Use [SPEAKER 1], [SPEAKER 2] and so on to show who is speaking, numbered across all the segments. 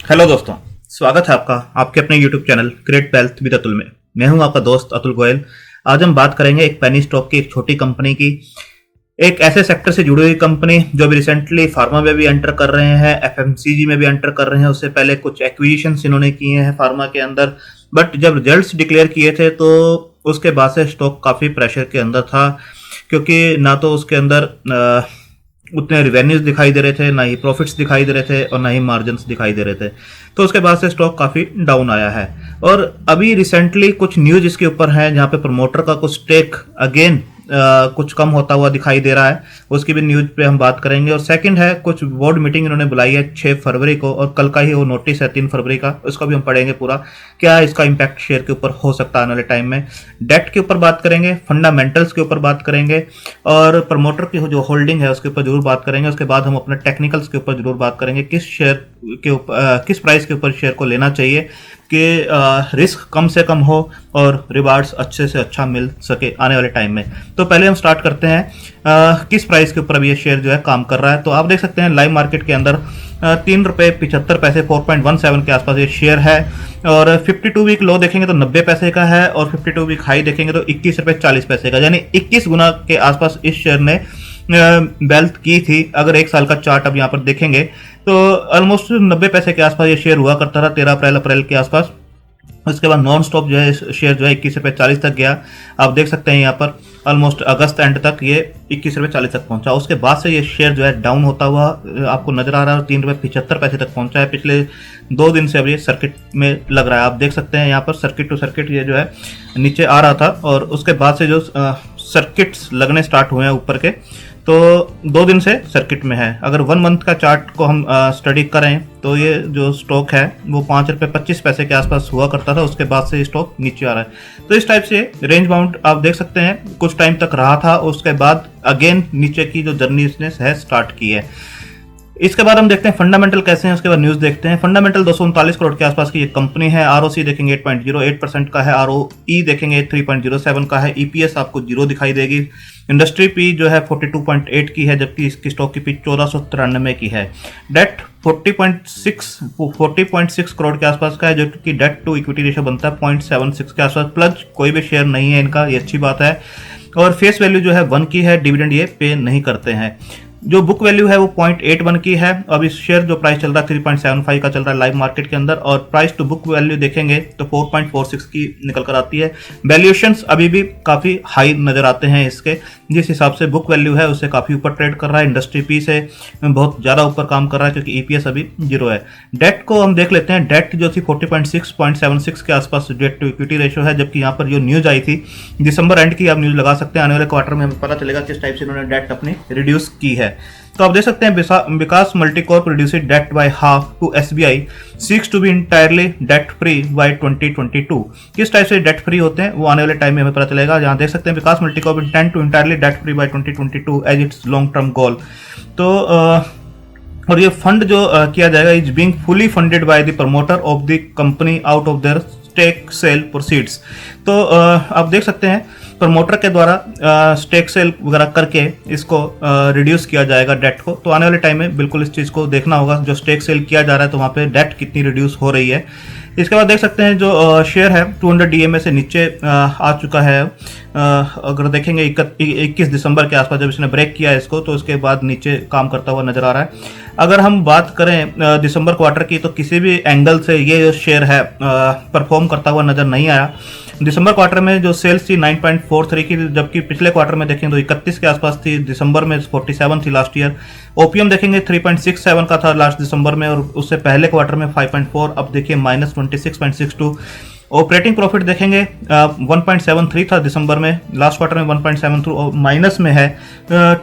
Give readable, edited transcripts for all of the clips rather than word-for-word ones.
[SPEAKER 1] Hello दोस्तों, स्वागत है आपका आपके अपने YouTube channel create wealth with Atul में। मैं हूं आपका दोस्त अतुल गोयल। आज हम बात करेंगे एक पेनी स्टॉक की, एक छोटी कंपनी की, एक ऐसे सेक्टर से जुड़ी हुई कंपनी जो अभी रिसेंटली फार्मा में भी एंटर कर रहे हैं, एफएमसीजी में भी एंटर कर रहे हैं। उससे पहले कुछ एक्विजिशंस इन्होंने किए हैं फार्मा के अंदर, बट जब रिजल्ट्स डिक्लेयर किए थे तो उसके बाद से स्टॉक काफ़ी प्रेशर के अंदर था, क्योंकि ना तो उसके अंदर उतने रिवेन्यूज दिखाई दे रहे थे, ना ही प्रॉफिट्स दिखाई दे रहे थे और ना ही मार्जिन्स दिखाई दे रहे थे। तो उसके बाद से स्टॉक काफ़ी डाउन आया है। और अभी रिसेंटली कुछ न्यूज इसके ऊपर है जहाँ पे प्रमोटर का कुछ स्टेक अगेन कुछ कम होता हुआ दिखाई दे रहा है, उसकी भी न्यूज पे हम बात करेंगे। और सेकंड है, कुछ बोर्ड मीटिंग इन्होंने बुलाई है 6 फरवरी को, और कल का ही वो नोटिस है 3 फरवरी का, उसका भी हम पढ़ेंगे पूरा, क्या इसका इम्पैक्ट शेयर के ऊपर हो सकता है आने वाले टाइम में। डेट के ऊपर बात करेंगे, फंडामेंटल्स के ऊपर बात करेंगे, और प्रमोटर की जो होल्डिंग है उसके ऊपर जरूर बात करेंगे। उसके बाद हम अपने टेक्निकल्स के ऊपर जरूर बात करेंगे, किस शेयर के ऊपर, किस प्राइस के ऊपर शेयर को लेना चाहिए कि रिस्क कम से कम हो और रिवार्ड्स अच्छे से अच्छा मिल सके आने वाले टाइम में। तो पहले हम स्टार्ट करते हैं किस प्राइस के ऊपर अब ये शेयर जो है काम कर रहा है। तो आप देख सकते हैं लाइव मार्केट के अंदर 3 रुपये 75 पैसे 4.17 के आसपास ये शेयर है, और 52 वीक लो देखेंगे तो 90 पैसे का है, और 52 वीक हाई देखेंगे तो 21 रुपये 40 पैसे का, यानी 21 गुना के आसपास इस शेयर ने वेल्थ की थी। अगर एक साल का चार्ट अब यहाँ पर देखेंगे तो ऑलमोस्ट 90 पैसे के आसपास ये शेयर हुआ करता था 13 अप्रैल के आसपास। उसके बाद नॉन स्टॉप जो है शेयर जो है 21 रुपये 40 तक गया। आप देख सकते हैं यहाँ पर ऑलमोस्ट अगस्त एंड तक ये 21 रुपये 40 तक पहुंचा। उसके बाद से ये शेयर जो है डाउन होता हुआ आपको नजर आ रहा है, 3 रुपये 75 पैसे तक पहुंचा है। पिछले 2 दिन से अब ये सर्किट में लग रहा है। आप देख सकते हैं यहाँ पर सर्किट टू सर्किट ये जो है नीचे आ रहा था, और उसके बाद से जो सर्किट्स लगने स्टार्ट हुए हैं ऊपर के, तो 2 दिन से सर्किट में है। अगर 1 मंथ का चार्ट को हम स्टडी करें तो ये जो स्टॉक है वो 5 रुपये 25 पैसे के आसपास हुआ करता था, उसके बाद से स्टॉक नीचे आ रहा है। तो इस टाइप से रेंज बाउंड आप देख सकते हैं कुछ टाइम तक रहा था, उसके बाद अगेन नीचे की जो जर्नी इसने है स्टार्ट की है। इसके बाद हम देखते हैं फंडामेंटल कैसे हैं, उसके बाद न्यूज देखते हैं। फंडामेंटल 239 करोड़ के आसपास की ये कंपनी है। आरओसी देखेंगे 8.08% का है, आरओई देखेंगे 3.07 का है, ईपीएस आपको 0 दिखाई देगी। इंडस्ट्री पी जो है 42.8 की है, जबकि इसकी स्टॉक की पी 1493 की है। डेट 40.6 करोड़ के आसपास का है, जो कि डेट टू इक्विटी रेशियो बनता है 0.76 के आसपास। प्लस कोई भी शेयर नहीं है इनका, ये अच्छी बात है। और फेस वैल्यू जो है 1 की है, डिविडेंड ये पे नहीं करते हैं। जो बुक वैल्यू है वो 0.81 की है। अब इस शेयर जो प्राइस चल रहा है 3.75 का चल रहा है लाइव मार्केट के अंदर, और प्राइस टू बुक वैल्यू देखेंगे तो 4.46 की निकल कर आती है। वैल्यूएशंस अभी भी काफ़ी हाई नज़र आते हैं इसके, जिस हिसाब से बुक वैल्यू है उससे काफ़ी ऊपर ट्रेड कर रहा है। इंडस्ट्री पी से बहुत ज़्यादा ऊपर काम कर रहा है, क्योंकि ईपीएस अभी 0 है। डेट को हम देख लेते हैं। डेट जो थी 40.6 के आसपास डेट टू इक्विटी रेशियो है, जबकि यहाँ पर जो न्यूज़ आई थी दिसंबर एंड की, आप न्यूज़ लगा सकते हैं, आने वाले क्वार्टर में हमें पता चलेगा किस टाइप से इन्होंने डेट अपनी रिड्यूस की है। तो आप देख सकते हैं Vikas multicorp reduced debt by half to SBI seeks to be entirely debt free by 2022। किस टाइप से डेट फ्री होते हैं वो आने वाले टाइम में हमें पता चलेगा। जहां देख सकते हैं Vikas multicorp intend to entirely debt free by 2022 as its long term goal. तो और ये फंड जो किया जाएगा is being fully funded by the promoter of the company out of their stake sale proceeds. तो आप देख सकते हैं प्रमोटर के द्वारा स्टेक सेल वगैरह करके इसको रिड्यूस किया जाएगा डेट को। तो आने वाले टाइम में बिल्कुल इस चीज़ को देखना होगा, जो स्टेक सेल किया जा रहा है तो वहाँ पे डेट कितनी रिड्यूस हो रही है। इसके बाद देख सकते हैं जो शेयर है 200 डीएमए से नीचे आ चुका है। अगर देखेंगे 21 दिसंबर के आसपास जब इसने ब्रेक किया है इसको, तो उसके बाद नीचे काम करता हुआ नजर आ रहा है। अगर हम बात करें दिसंबर क्वार्टर की, तो किसी भी एंगल से ये जो शेयर है परफॉर्म करता हुआ नजर नहीं आया। दिसंबर क्वार्टर में जो सेल्स थी 9.43 की, जबकि पिछले क्वार्टर में देखें तो 31 के आसपास थी। दिसंबर में 47 थी लास्ट ईयर। ओपीएम देखेंगे 3.67 का था लास्ट दिसंबर में, और उससे पहले क्वार्टर में 5.4, अब देखिए -26.62। ऑपरेटिंग प्रॉफिट देखेंगे 1.73 था दिसंबर में, लास्ट क्वार्टर में 1.73 और माइनस में है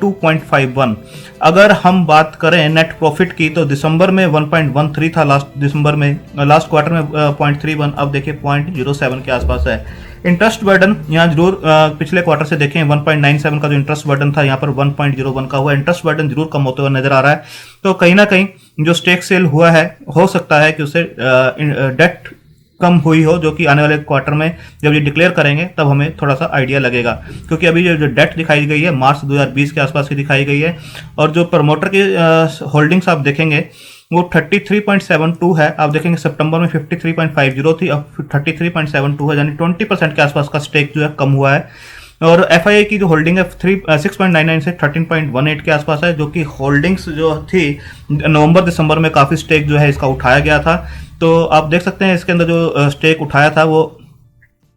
[SPEAKER 1] 2.51। अगर हम बात करें नेट प्रॉफिट की तो दिसंबर में 1.13 था लास्ट दिसंबर में, लास्ट क्वार्टर में 0.31, अब देखिए 0.07 के आसपास है। इंटरेस्ट बर्डन यहाँ जरूर पिछले क्वार्टर से देखें 1.97 का जो इंटरेस्ट बर्डन था यहाँ पर 1.01 का हुआ। इंटरेस्ट बर्डन जरूर कम होते हुए नजर आ रहा है। तो कहीं ना कहीं जो स्टेक सेल हुआ है हो सकता है कि उससे डेट कम हुई हो, जो कि आने वाले क्वार्टर में जब ये डिक्लेयर करेंगे तब हमें थोड़ा सा आइडिया लगेगा। क्योंकि अभी जो डेट दिखाई गई है मार्च 2020 के आसपास की दिखाई गई है, और जो प्रमोटर की होल्डिंग्स आप देखेंगे वो 33.72 है। आप देखेंगे सितंबर में 53.50 थी, अब 33.72 है, यानी 20% के आसपास का स्टेक जो है कम हुआ है। और एफआईआई की जो होल्डिंग है 6.99 से 13.18 के आसपास है, जो कि होल्डिंग्स जो थी नवंबर दिसंबर में काफ़ी स्टेक जो है इसका उठाया गया था। तो आप देख सकते हैं इसके अंदर जो स्टेक उठाया था वो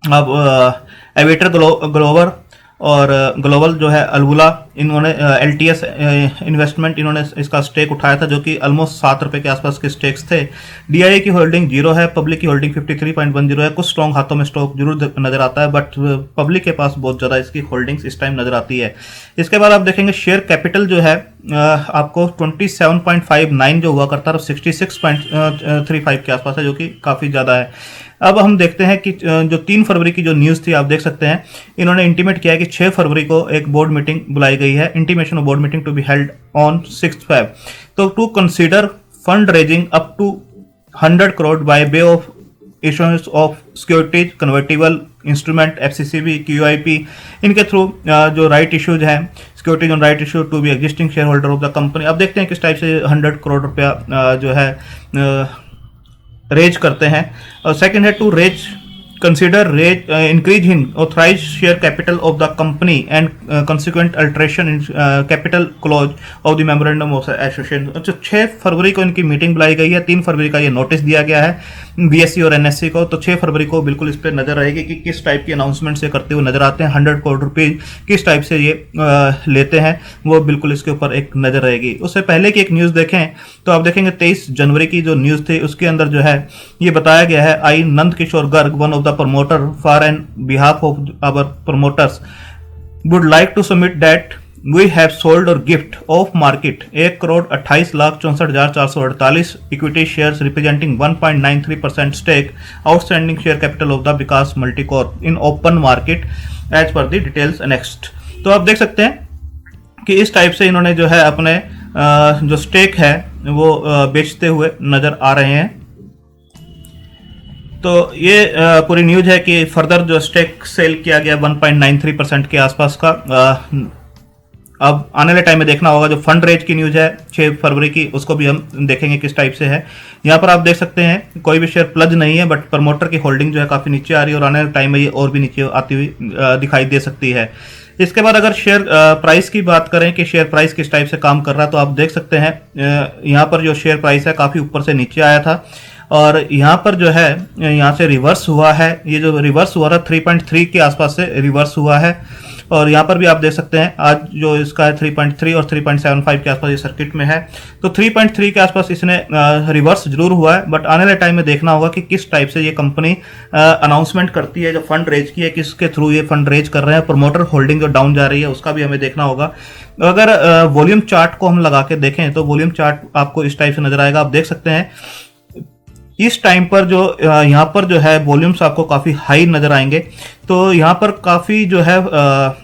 [SPEAKER 1] अब एविएटर ग्लोवर और ग्लोबल जो है अलवुला, इन्होंने एलटीएस इन्वेस्टमेंट इन्होंने इसका स्टेक उठाया था, जो कि ऑलमोस्ट 7 रुपए के आसपास के स्टेक्स थे। डीआईए की होल्डिंग 0 है, पब्लिक की होल्डिंग 53.10 है। कुछ स्ट्रॉन्ग हाथों में स्टॉक जरूर नजर आता है, बट पब्लिक के पास बहुत ज़्यादा इसकी होल्डिंग्स इस टाइम नजर आती है। इसके बाद आप देखेंगे शेयर कैपिटल जो है आपको 27.59 जो हुआ करता है 66.35 के आसपास है, जो कि काफ़ी ज़्यादा है। अब हम देखते हैं कि जो 3 फरवरी की जो न्यूज़ थी आप देख सकते हैं, इन्होंने इंटीमेट किया है कि 6 फरवरी को एक बोर्ड मीटिंग बुलाई गई है, intimation of board meeting to be held on 6 Feb, तो to consider fund raising up to 100 crore by way of issuance of securities, convertible instrument, FCCB, QIP, इनके थ्रू जो राइट इश्यूज हैं, securities on right issue to be existing share holder of the company. अब देखते हैं किस type से 100 करोड़ रुपया जो है रेज करते हैं। और सेकंड है to raise consider raise increase in authorise share capital of the company and consequent alteration in capital clause of the memorandum of association. अच्छा, 6 फरवरी को इनकी मीटिंग बुलाई गई है, 3 फरवरी का ये नोटिस दिया गया है बीएससी और एनएससी को, तो 6 फरवरी को बिल्कुल इस पर नजर रहेगी कि किस टाइप की अनाउंसमेंट से करते हुए नजर आते हैं, 100 करोड़ रुपीज किस टाइप से ये लेते हैं, वो बिल्कुल इसके ऊपर एक नजर रहेगी। उससे पहले की एक न्यूज़ देखें तो आप देखेंगे 23 जनवरी की जो न्यूज़ थी उसके अंदर जो है ये बताया गया है, I Nand Kishore Garg, one of the promoter for and behalf of our promoters would like to submit that we have sold or gift of market 1,28,64,448 equity shares representing 1.93% stake outstanding share capital of the Vikas Multicorp in open market as per the details annexed। तो आप देख सकते हैं कि इस type से इन्होंने जो है अपने जो स्टेक है वो बेचते हुए नजर आ रहे हैं। तो ये पूरी न्यूज़ है कि फर्दर जो स्टेक सेल किया गया 1.93% के आसपास का। अब आने वाले टाइम में देखना होगा, जो फंड रेज की न्यूज़ है 6 फरवरी की, उसको भी हम देखेंगे किस टाइप से है। यहाँ पर आप देख सकते हैं कोई भी शेयर प्लज नहीं है, बट प्रमोटर की होल्डिंग जो है काफ़ी नीचे आ रही है और आने वाले टाइम में ये और भी नीचे आती हुई दिखाई दे सकती है। इसके बाद अगर शेयर प्राइस की बात करें कि शेयर प्राइस किस टाइप से काम कर रहा है, तो आप देख सकते हैं यहाँ पर जो शेयर प्राइस है काफ़ी ऊपर से नीचे आया था और यहाँ पर जो है यहाँ से रिवर्स हुआ है। ये जो रिवर्स हुआ था 3.3 के आसपास से रिवर्स हुआ है और यहाँ पर भी आप देख सकते हैं आज जो इसका है 3.3 और 3.75 के आसपास ये सर्किट में है। तो 3.3 के आसपास इसने रिवर्स जरूर हुआ है, बट आने वाले टाइम में देखना होगा कि किस टाइप से ये कंपनी अनाउंसमेंट करती है, जो फंड रेज की है किसके थ्रू ये फंड रेज कर रहे हैं। प्रमोटर होल्डिंग जो डाउन जा रही है उसका भी हमें देखना होगा। अगर वॉल्यूम चार्ट को हम लगा के देखें तो वॉल्यूम चार्ट आपको इस टाइप से नजर आएगा। आप देख सकते हैं इस टाइम पर जो यहाँ पर जो है वॉल्यूम्स आपको काफ़ी हाई नज़र आएंगे। तो यहाँ पर काफ़ी जो है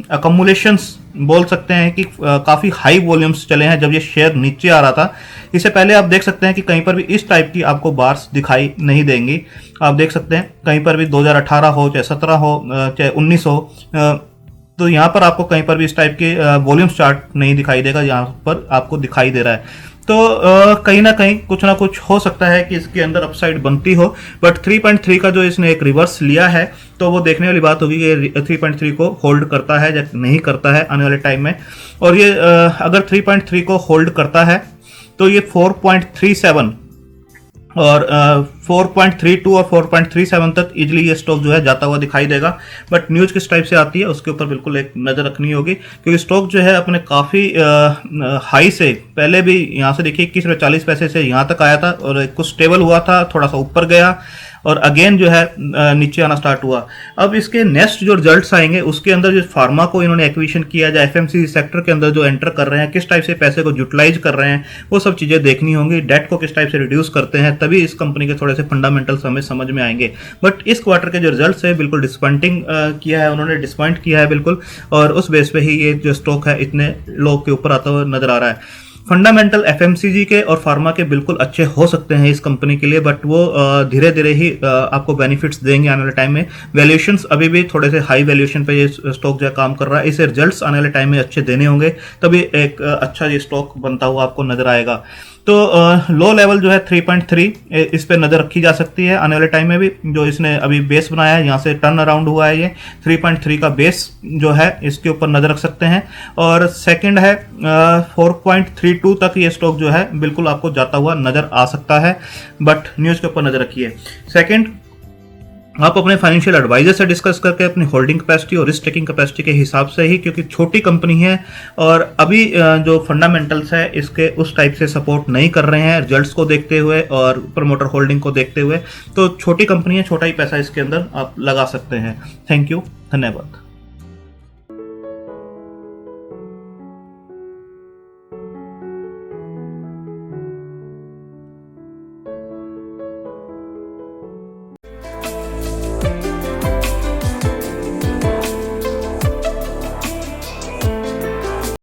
[SPEAKER 1] अकमुलेशंस बोल सकते हैं कि काफ़ी हाई वॉल्यूम्स चले हैं जब ये शेयर नीचे आ रहा था। इससे पहले आप देख सकते हैं कि कहीं पर भी इस टाइप की आपको बार्स दिखाई नहीं देंगी। आप देख सकते हैं कहीं पर भी 2018 हो चाहे 17 हो चाहे 19 हो, तो यहाँ पर आपको कहीं पर भी इस टाइप के वॉल्यूम्स चार्ट नहीं दिखाई देगा, यहाँ पर आपको दिखाई दे रहा है। तो कहीं ना कहीं कुछ ना कुछ हो सकता है कि इसके अंदर अपसाइड बनती हो, बट 3.3 का जो इसने एक रिवर्स लिया है तो वो देखने वाली बात होगी कि 3.3 को होल्ड करता है या नहीं करता है आने वाले टाइम में। और ये अगर 3.3 को होल्ड करता है तो ये 4.37 और 4.32 और 4.37 तक इजीली ये स्टॉक जो है जाता हुआ दिखाई देगा। बट न्यूज़ किस टाइप से आती है उसके ऊपर बिल्कुल एक नज़र रखनी होगी, क्योंकि स्टॉक जो है अपने काफ़ी हाई से पहले भी यहाँ से देखिए 21 रुपये 40 पैसे से यहाँ तक आया था और कुछ स्टेबल हुआ था, थोड़ा सा ऊपर गया और अगेन जो है नीचे आना स्टार्ट हुआ। अब इसके नेक्स्ट जो रिजल्ट्स आएंगे उसके अंदर जो फार्मा को इन्होंने एक्विजिशन किया, जो एफएमसीजी सेक्टर के अंदर जो एंटर कर रहे हैं, किस टाइप से पैसे को यूटिलाइज कर रहे हैं, वो सब चीज़ें देखनी होंगी। डेट को किस टाइप से रिड्यूस करते हैं, तभी इस कंपनी के थोड़े से फंडामेंटल्स हमें समझ में आएंगे। बट इस क्वार्टर के जो रिजल्ट्स है बिल्कुल डिसपॉइंटिंग किया है, उन्होंने डिसपॉइंट किया है बिल्कुल, और उस बेस पे ही ये जो स्टॉक है इतने लो के ऊपर आता हुआ नजर आ रहा है। फंडामेंटल एफएमसीजी के और फार्मा के बिल्कुल अच्छे हो सकते हैं इस कंपनी के लिए, बट वो धीरे धीरे ही आपको बेनिफिट्स देंगे आने वाले टाइम में। वैल्यूएशंस अभी भी थोड़े से हाई वैल्यूएशन पे ये स्टॉक जो है काम कर रहा है, इसे रिजल्ट्स आने वाले टाइम में अच्छे देने होंगे तभी एक अच्छा ये स्टॉक बनता हुआ आपको नजर आएगा। तो लो लेवल जो है 3.3 इस पे नज़र रखी जा सकती है आने वाले टाइम में भी। जो इसने अभी बेस बनाया है, यहाँ से टर्न अराउंड हुआ है, ये 3.3 का बेस जो है इसके ऊपर नज़र रख सकते हैं। और सेकंड है 4.32 तक ये स्टॉक जो है बिल्कुल आपको जाता हुआ नज़र आ सकता है, बट न्यूज़ के ऊपर नज़र रखिए। सेकंड, आप अपने फाइनेंशियल एडवाइजर से डिस्कस करके अपनी होल्डिंग कैपेसिटी और रिस्क टेकिंग कैपेसिटी के हिसाब से ही, क्योंकि छोटी कंपनी है और अभी जो फंडामेंटल्स है इसके उस टाइप से सपोर्ट नहीं कर रहे हैं रिजल्ट्स को देखते हुए और प्रमोटर होल्डिंग को देखते हुए, तो छोटी कंपनी है, छोटा ही पैसा इसके अंदर आप लगा सकते हैं। थैंक यू, धन्यवाद।